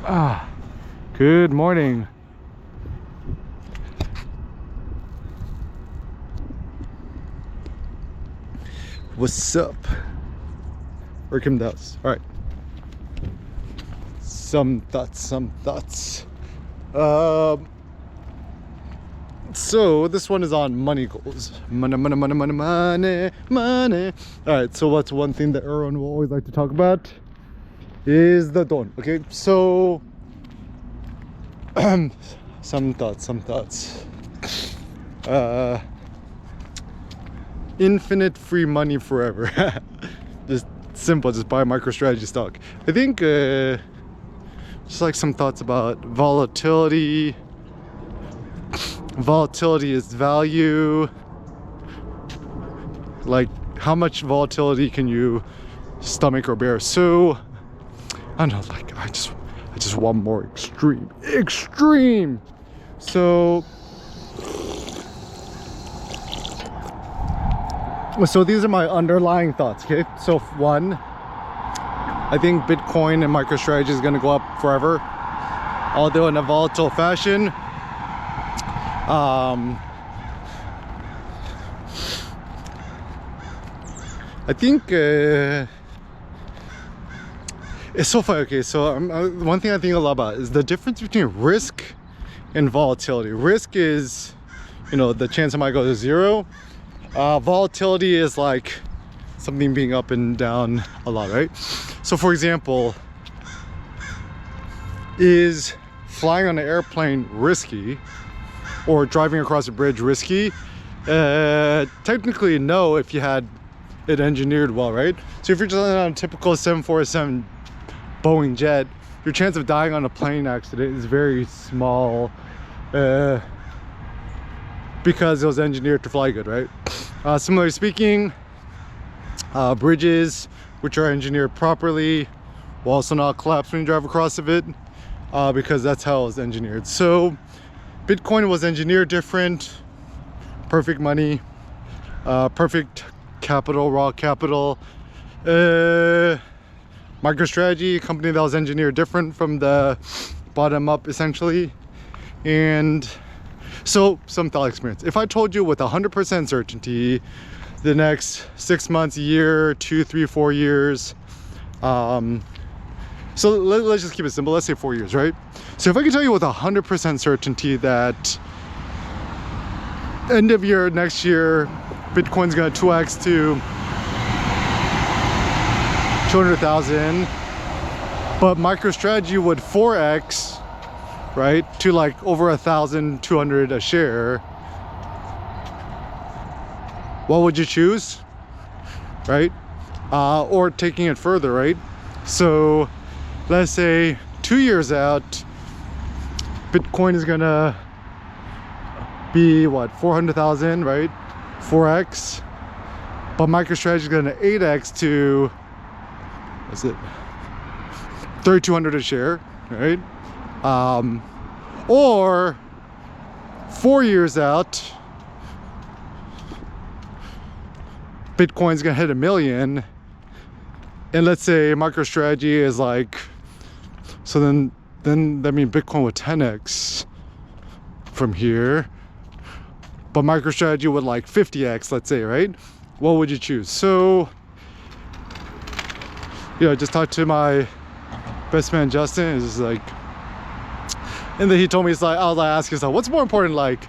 Good morning. What's up? Kim does. All right. Some thoughts. So this one is on money goals. Money. All right. So what's one thing that everyone will always like to talk about is the don. Okay. So some thoughts. Infinite free money forever. Just simple, just buy MicroStrategy stock. I think just like some thoughts about volatility. Volatility is value. Like, how much volatility can you stomach or bear? So I don't know, like I just want more extreme. So these are my underlying thoughts. Okay, so one, I think Bitcoin and MicroStrategy is going to go up forever, although in a volatile fashion. I think it's so funny. Okay, so one thing I think a lot about is the difference between risk and volatility. Risk is, the chance it might go to zero. Volatility is like something being up and down a lot, right? So for example, is flying on an airplane risky, or driving across a bridge risky? Technically no, if you had it engineered well, right? So if you're just on a typical 747 Boeing jet, your chance of dying on a plane accident is very small, because it was engineered to fly good, right? Similarly speaking, bridges which are engineered properly will also not collapse when you drive across of it, because that's how it was engineered. So Bitcoin was engineered different. Perfect money, perfect capital, raw capital. MicroStrategy, a company that was engineered different from the bottom up essentially. And so some thought experience. If I told you with 100% certainty the next 6 months, a year, 2, 3, 4 years, so let's just keep it simple. Let's say 4 years, right? So if I could tell you with 100% certainty that end of year next year, Bitcoin's gonna 2x to 200,000, but MicroStrategy would 4x, right, to like over 1,200 a share, what would you choose, right? Or taking it further, right? So let's say 2 years out, Bitcoin is gonna be what, 400,000, right? 4x, but MicroStrategy is gonna 8x to, what's it, 3,200 a share, right? Or 4 years out, Bitcoin's gonna hit 1 million, and let's say MicroStrategy is like, so then that means Bitcoin would 10x from here, but MicroStrategy would like 50x, let's say, right? What would you choose? So just talked to my best man Justin. It's just like, and then he told me, it's like, I was like asking myself, what's more important, like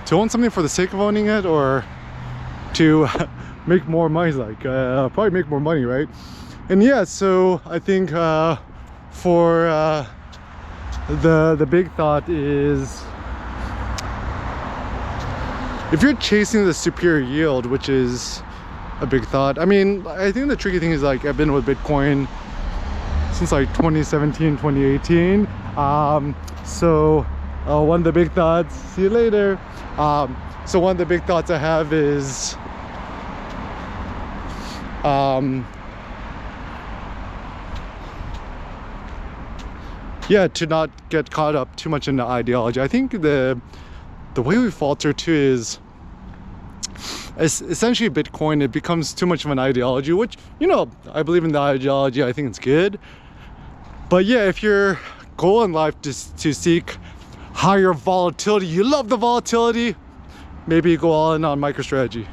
to own something for the sake of owning it, or to make more money? Like probably make more money, right? And yeah, so I think for the big thought is, if you're chasing the superior yield, which is a big thought. I mean, I think the tricky thing is, like, I've been with Bitcoin since like 2017, 2018. So one of the big thoughts, see you later. So one of the big thoughts I have is to not get caught up too much in the ideology. I think the way we falter too is essentially Bitcoin, it becomes too much of an ideology, which, I believe in the ideology, I think it's good. But yeah, if you're goal in life is to seek higher volatility, you love the volatility, maybe go all in on MicroStrategy.